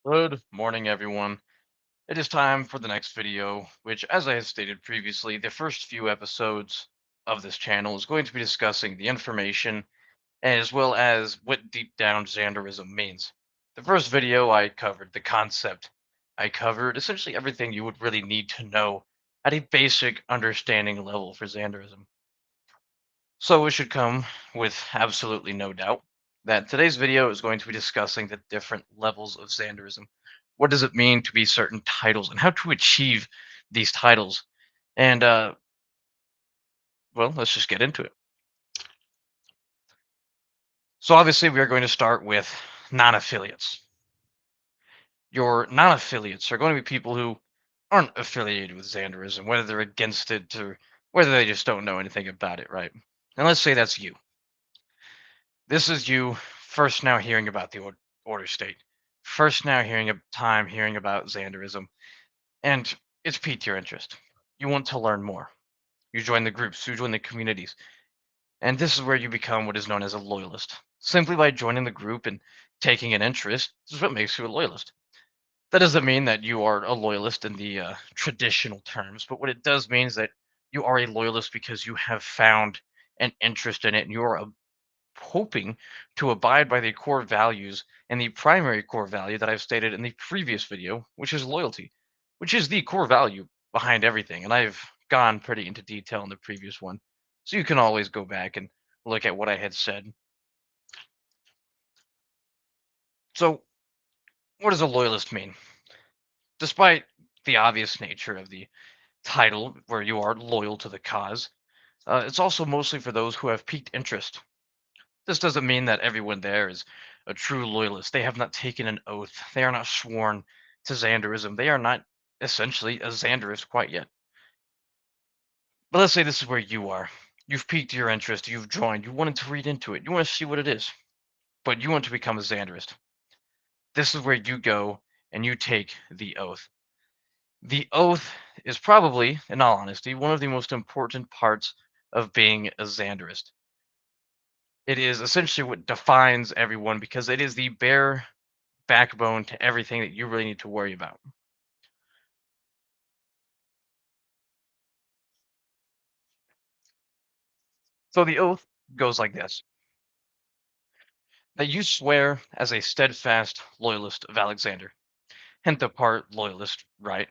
Good morning, everyone. It is time for the next video, which, as I had stated previously, the first few episodes of this channel is going to be discussing the information as well as what deep down Xanderism means. The first video, I covered the concept. I covered essentially everything you would really need to know at a basic understanding level for Xanderism. So it should come with absolutely no doubt that today's video is going to be discussing the different levels of Xanderism. What does it mean to be certain titles and how to achieve these titles? And, well, let's just get into it. So, obviously, we are going to start with non affiliates. Your non affiliates are going to be people who aren't affiliated with Xanderism, whether they're against it or whether they just don't know anything about it, right? And let's say that's you. This is you first now hearing about the order state, first now hearing about Xanderism, and it's piqued your interest. You want to learn more. You join the groups, you join the communities, and this is where you become what is known as a loyalist. Simply by joining the group and taking an interest, this is what makes you a loyalist. That doesn't mean that you are a loyalist in the traditional terms, but what it does mean is that you are a loyalist because you have found an interest in it and you are hoping to abide by the core values and the primary core value that I've stated in the previous video, which is loyalty, which is the core value behind everything. And I've gone pretty into detail in the previous one. So you can always go back and look at what I had said. So, what does a loyalist mean? Despite the obvious nature of the title, where you are loyal to the cause, it's also mostly for those who have piqued interest. This doesn't mean that everyone there is a true loyalist. They have not taken an oath. They are not sworn to Xanderism. They are not essentially a Xanderist quite yet. But let's say this is where you are. You've piqued your interest. You've joined. You wanted to read into it. You want to see what it is. But you want to become a Xanderist. This is where you go and you take the oath. The oath is probably, in all honesty, one of the most important parts of being a Xanderist. It is essentially what defines everyone because it is the bare backbone to everything that you really need to worry about. So the oath goes like this: that you swear as a steadfast loyalist of Alexander. Hint the part loyalist, right?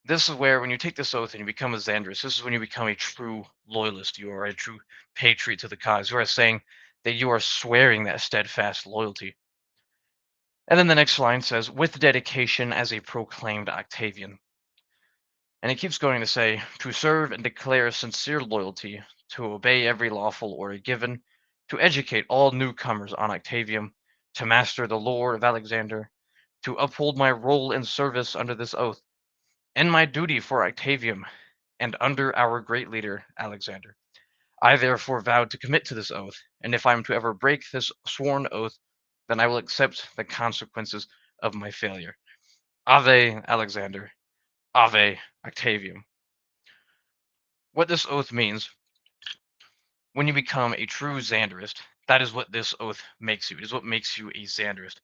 This is where when you take this oath and you become a Xandrist, this is when you become a true loyalist. You are a true patriot to the cause. You are saying that you are swearing that steadfast loyalty. And then the next line says, with dedication as a proclaimed Octavian. And it keeps going to say, to serve and declare sincere loyalty, to obey every lawful order given, to educate all newcomers on Octavium, to master the lore of Alexander, to uphold my role in service under this oath, and my duty for Octavium, and under our great leader, Alexander. I therefore vow to commit to this oath, and if I am to ever break this sworn oath, then I will accept the consequences of my failure. Ave Alexander, Ave Octavium. What this oath means, when you become a true Xanderist, that is what this oath makes you. It is what makes you a Xanderist.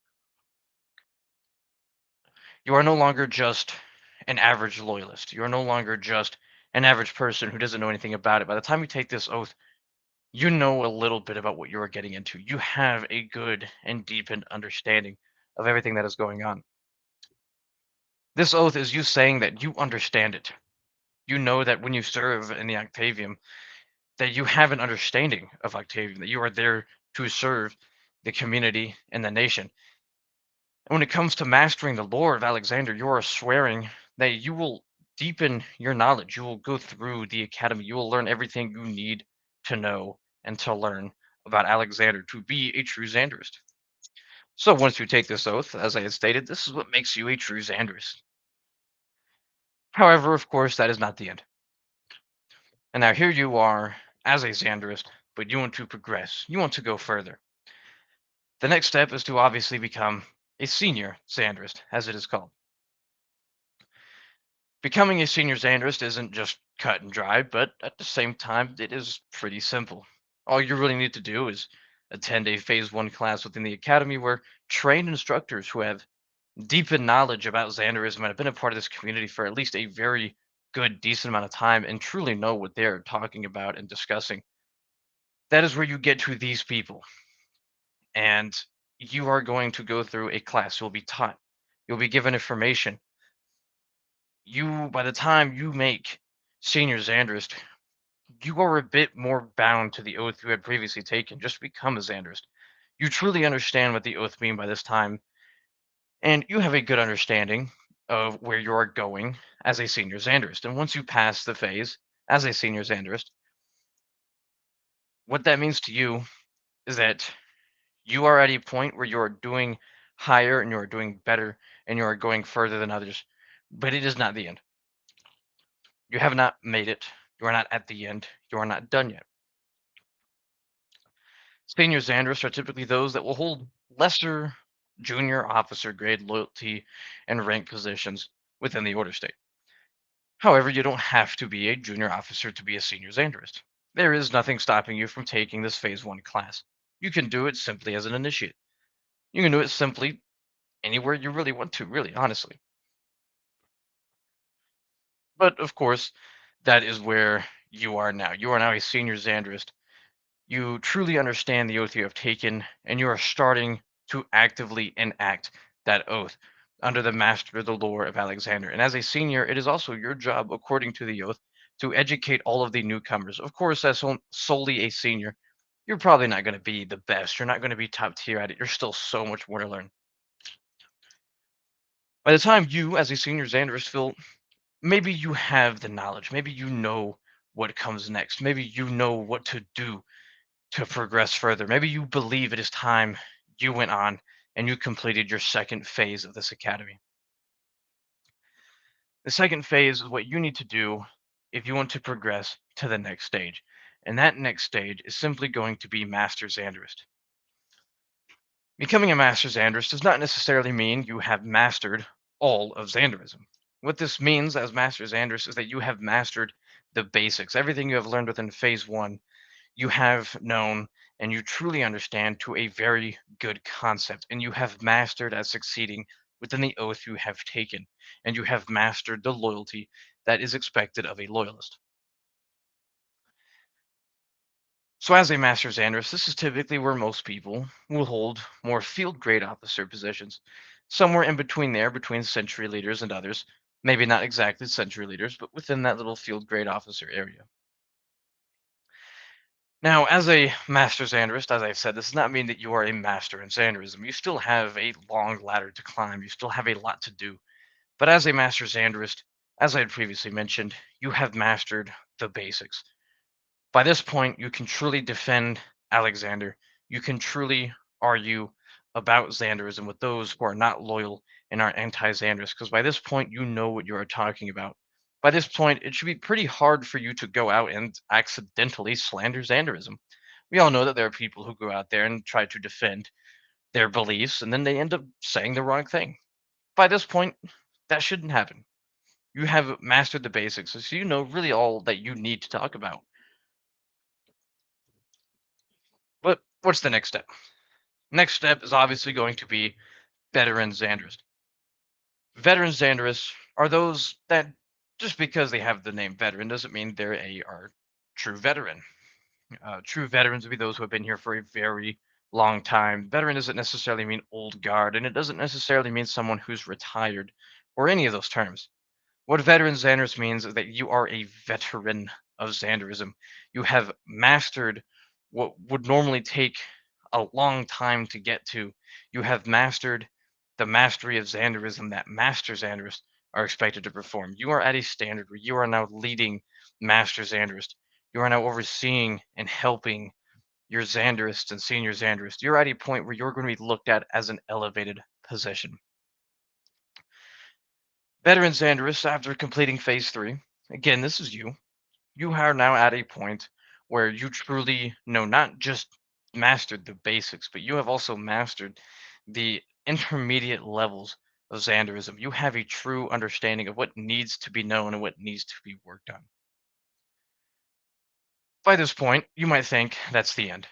You are no longer just an average loyalist. You are no longer just an average person who doesn't know anything about it. By the time you take this oath, you know a little bit about what you are getting into. You have a good and deepened understanding of everything that is going on. This oath is you saying that you understand it. You know that when you serve in the Octavium, that you have an understanding of Octavian, that you are there to serve the community and the nation. And when it comes to mastering the lore of Alexander, you are swearing that you will deepen your knowledge. You will go through the academy. You will learn everything you need to know and to learn about Alexander to be a true Xanderist. So once you take this oath, as I had stated, this is what makes you a true Xanderist. However, of course, that is not the end. And now here you are as a Xanderist, but you want to progress. You want to go further. The next step is to obviously become a senior Xanderist, as it is called. Becoming a senior Xanderist isn't just cut and dry, but at the same time, it is pretty simple. All you really need to do is attend a Phase 1 class within the Academy where trained instructors who have deep in knowledge about Xanderism and have been a part of this community for at least a very good, decent amount of time and truly know what they're talking about and discussing, that is where you get to these people. And you are going to go through a class. You'll be taught. You'll be given information. By the time you make senior Xanderist, you are a bit more bound to the oath you had previously taken just to become a Xanderist. You truly understand what the oath mean by this time, and you have a good understanding of where you are going as a senior Xanderist. And once you pass the phase as a senior Xanderist, what that means to you is that you are at a point where you are doing higher and you are doing better and you are going further than others. But it is not the end. You have not made it. You are not at the end. You are not done yet. Senior Xanders are typically those that will hold lesser junior officer grade loyalty and rank positions within the order state. However, you don't have to be a junior officer to be a senior Xanderist. There is nothing stopping you from taking this Phase 1 class. You can do it simply as an initiate. You can do it simply anywhere you really want to, really, honestly. But of course, that is where you are now. You are now a senior Xanderist. You truly understand the oath you have taken, and you are starting to actively enact that oath under the master of the lore of Alexander. And as a senior, it is also your job, according to the oath, to educate all of the newcomers. Of course, as solely a senior, you're probably not going to be the best. You're not going to be top tier at it. You're still so much more to learn. By the time you, as a senior Xanderist, feel maybe you have the knowledge, maybe you know what comes next, maybe you know what to do to progress further. Maybe you believe it is time you went on and you completed your second phase of this academy. The second phase is what you need to do if you want to progress to the next stage. And that next stage is simply going to be Master Xanderist. Becoming a Master Xanderist does not necessarily mean you have mastered all of Xanderism. What this means as Master Xanderist is that you have mastered the basics. Everything you have learned within phase one you have known and you truly understand to a very good concept, and you have mastered at succeeding within the oath you have taken, and you have mastered the loyalty that is expected of a loyalist. So, as a Master Xanderist, this is typically where most people will hold more field grade officer positions, somewhere in between there, between century leaders and others. Maybe not exactly century leaders, but within that little field grade officer area. Now, as a master Xanderist, as I've said, this does not mean that you are a master in Xanderism. You still have a long ladder to climb. You still have a lot to do. But as a master Xanderist, as I had previously mentioned, you have mastered the basics. By this point, you can truly defend Alexander. You can truly argue about Xanderism with those who are not loyal and are anti-Xanderist, because by this point, you know what you are talking about. By this point, it should be pretty hard for you to go out and accidentally slander Xanderism. We all know that there are people who go out there and try to defend their beliefs, and then they end up saying the wrong thing. By this point, that shouldn't happen. You have mastered the basics, so you know really all that you need to talk about. But what's the next step? Next step is obviously going to be veteran Xanderists. Veteran Xanderists are those that just because they have the name veteran doesn't mean they're a are true veteran. True veterans would be those who have been here for a very long time. Veteran doesn't necessarily mean old guard, and it doesn't necessarily mean someone who's retired or any of those terms. What veteran Xanderist means is that you are a veteran of Xanderism. You have mastered what would normally take a long time to get to. You have mastered the mastery of Xanderism that master Xanderists are expected to perform. You are at a standard where you are now leading master Xanderist. You are now overseeing and helping your Xanderists and senior Xanderists. You're at a point where you're going to be looked at as an elevated position. Veteran Xanderists, after completing phase three, again, this is you. You are now at a point where you truly know not just mastered the basics, but you have also mastered the intermediate levels of Xanderism. You have a true understanding of what needs to be known and what needs to be worked on. By this point, you might think that's the end.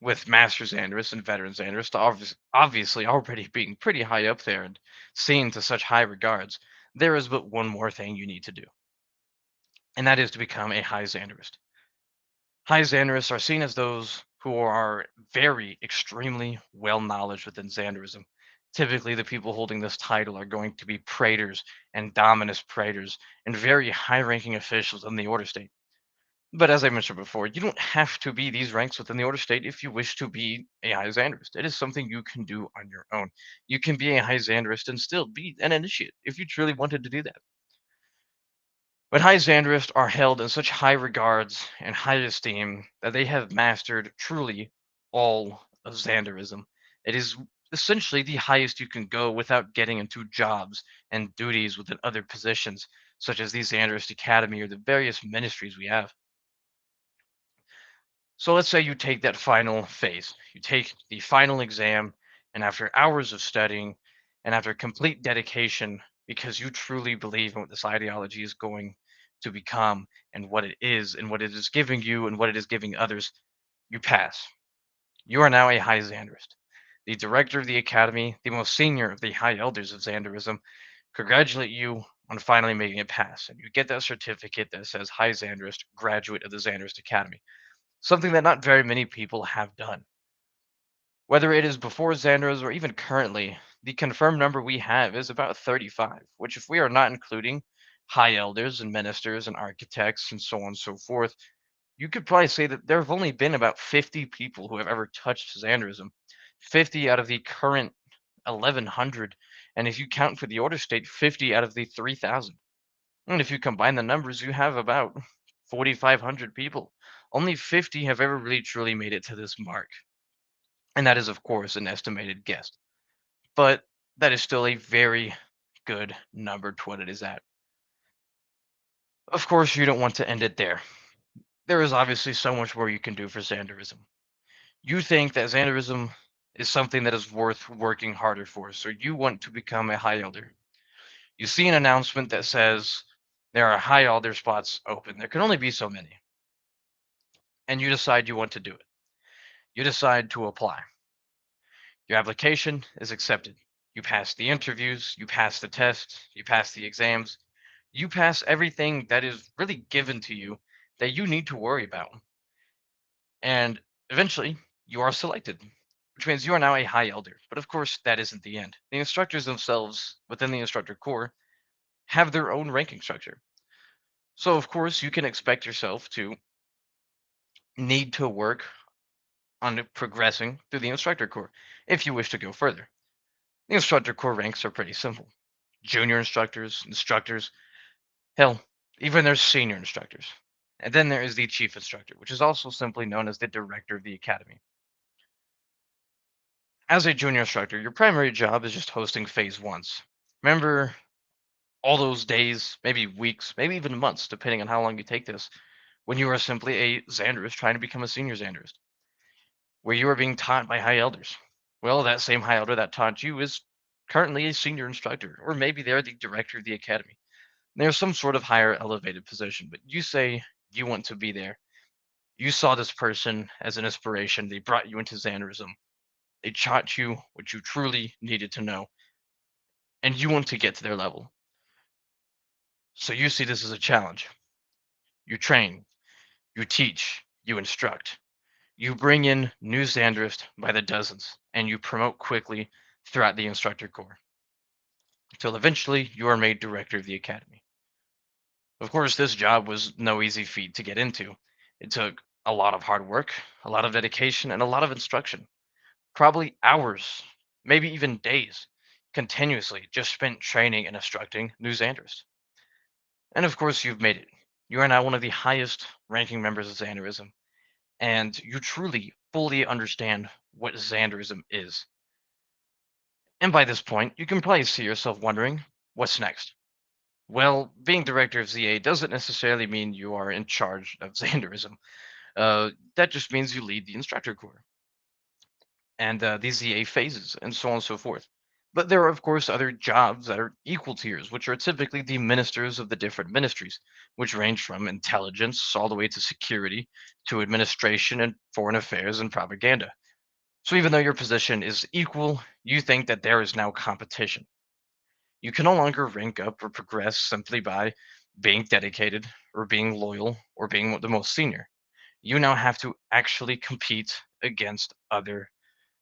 with Master Zaenderist and Veteran Zaenderist obviously already being pretty high up there and seen to such high regards, there is but one more thing you need to do, and that is to become a High Zanderist. High Xanderists are seen as those who are very extremely well knowledge within Xanderism. Typically, the people holding this title are going to be praetors and dominus praetors and very high ranking officials in the Order State. But as I mentioned before, you don't have to be these ranks within the Order State if you wish to be a High Xanderist. It is something you can do on your own. You can be a High Xanderist and still be an initiate if you truly wanted to do that. But High Xanderists are held in such high regards and high esteem that they have mastered truly all of Xanderism. It is essentially the highest you can go without getting into jobs and duties within other positions, such as the Xanderist Academy or the various ministries we have. So let's say you take that final phase. You take the final exam, and after hours of studying and after complete dedication, because you truly believe in what this ideology is going to become and what it is and what it is giving you and what it is giving others, you pass. You are now a High Xanderist. The director of the academy, the most senior of the High Elders of Xanderism, congratulate you on finally making it pass. And you get that certificate that says High Xanderist, graduate of the Xanderist Academy, something that not very many people have done. Whether it is before Xander's or even currently, the confirmed number we have is about 35, which, if we are not including high elders and ministers and architects and so on and so forth, you could probably say that there have only been about 50 people who have ever touched Xanderism. 50 out of the current 1100, and if you count for the Order State, 50 out of the 3000. And if you combine the numbers, you have about 4,500 people. Only 50 have ever really truly made it to this mark. And that is, of course, an estimated guess. But that is still a very good number to what it is at. Of course, you don't want to end it there. There is obviously so much more you can do for Xanderism. You think that Xanderism is something that is worth working harder for, so you want to become a High Elder. You see an announcement that says there are High Elder spots open. There can only be so many. And you decide you want to do it. You decide to apply. Your application is accepted. You pass the interviews, you pass the tests, you pass the exams, you pass everything that is really given to you that you need to worry about. And eventually, you are selected, which means you are now a High Elder. But of course, that isn't the end. The instructors themselves, within the instructor corps, have their own ranking structure. So, of course, you can expect yourself to need to work on progressing through the instructor corps if you wish to go further. The instructor corps ranks are pretty simple: junior instructors, instructors, hell, even there's senior instructors. And then there is the chief instructor, which is also simply known as the director of the academy. As a junior instructor, your primary job is just hosting phase ones. Remember all those days, maybe weeks, maybe even months, depending on how long you take this, when you are simply a Xanderist trying to become a senior Xanderist, where you are being taught by high elders. Well, that same high elder that taught you is currently a senior instructor, or maybe they're the director of the academy. There's some sort of higher elevated position, but you say you want to be there. You saw this person as an inspiration. They brought you into Xanderism. They taught you what you truly needed to know, and you want to get to their level. So you see this as a challenge. You train, you teach, you instruct. You bring in new Xanderists by the dozens, and you promote quickly throughout the instructor corps, until eventually you are made director of the academy. Of course, this job was no easy feat to get into. It took a lot of hard work, a lot of dedication, and a lot of instruction. Probably hours, maybe even days, continuously just spent training and instructing new Xanderists. And of course, you've made it. You are now one of the highest ranking members of Xanderism, and you truly, fully understand what Xanderism is. And by this point, you can probably see yourself wondering, what's next? Well, being director of ZA doesn't necessarily mean you are in charge of Xanderism. That just means you lead the instructor corps and the ZA phases and so on and so forth. But there are, of course, other jobs that are equal to yours, which are typically the ministers of the different ministries, which range from intelligence all the way to security, to administration and foreign affairs and propaganda. So even though your position is equal, you think that there is now competition. You can no longer rank up or progress simply by being dedicated or being loyal or being the most senior. You now have to actually compete against other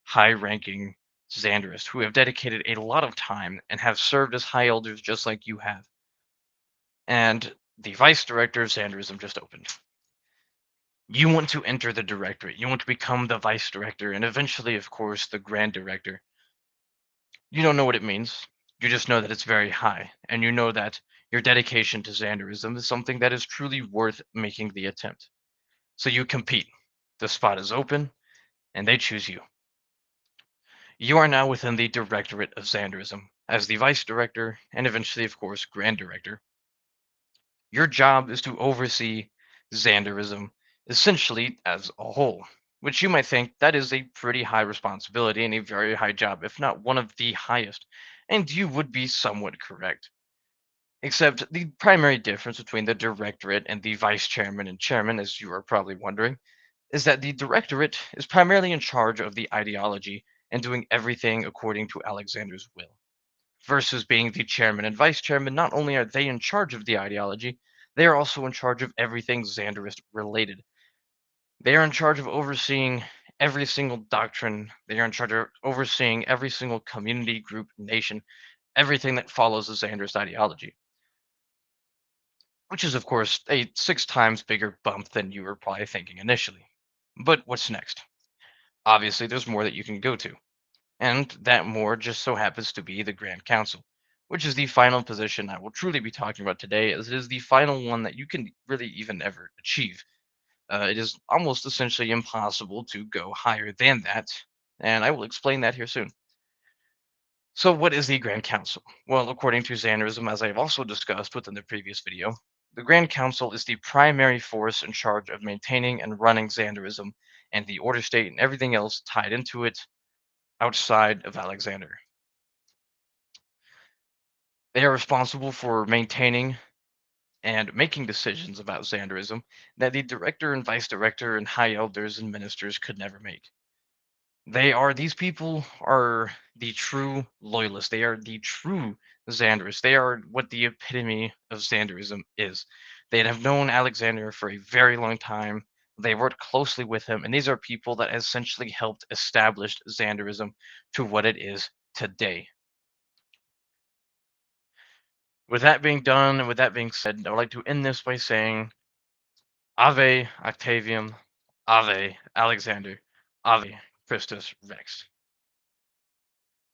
high ranking Xanderists who have dedicated a lot of time and have served as high elders just like you have. And the vice director of Xanderism just opened. You want to enter the directorate. You want to become the vice director and eventually, of course, the grand director. You don't know what it means. You just know that it's very high. And you know that your dedication to Xanderism is something that is truly worth making the attempt. So you compete. The spot is open and they choose you. You are now within the Directorate of Xanderism as the Vice Director and eventually, of course, Grand Director. Your job is to oversee Xanderism essentially as a whole, which you might think that is a pretty high responsibility and a very high job, if not one of the highest. And you would be somewhat correct. Except the primary difference between the Directorate and the Vice Chairman and Chairman, as you are probably wondering, is that the Directorate is primarily in charge of the ideology and doing everything according to Alexander's will. Versus being the chairman and vice chairman, not only are they in charge of the ideology, they are also in charge of everything Xanderist related. They are in charge of overseeing every single doctrine, they are in charge of overseeing every single community, group, nation, everything that follows the Xanderist ideology, which is, of course, a 6 times bigger bump than you were probably thinking initially. But what's next? Obviously, there's more that you can go to. And that more just so happens to be the Grand Council, which is the final position I will truly be talking about today, as it is the final one that you can really even ever achieve. It is almost essentially impossible to go higher than that, and I will explain that here soon. So, what is the Grand Council? Well, according to Xanerism, as I have also discussed within the previous video, the Grand Council is the primary force in charge of maintaining and running Xanderism and the Order State and everything else tied into it outside of Alexander. They are responsible for maintaining and making decisions about Xanderism that the director and vice director and high elders and ministers could never make. These people are the true loyalists. They are the true Xanderists. They are what the epitome of Xanderism is. They have known Alexander for a very long time. They worked closely with him, and these are people that essentially helped establish Xanderism to what it is today. With that being done, and with that being said, I would like to end this by saying Ave Octavium, Ave Alexander, Ave Christus Rex.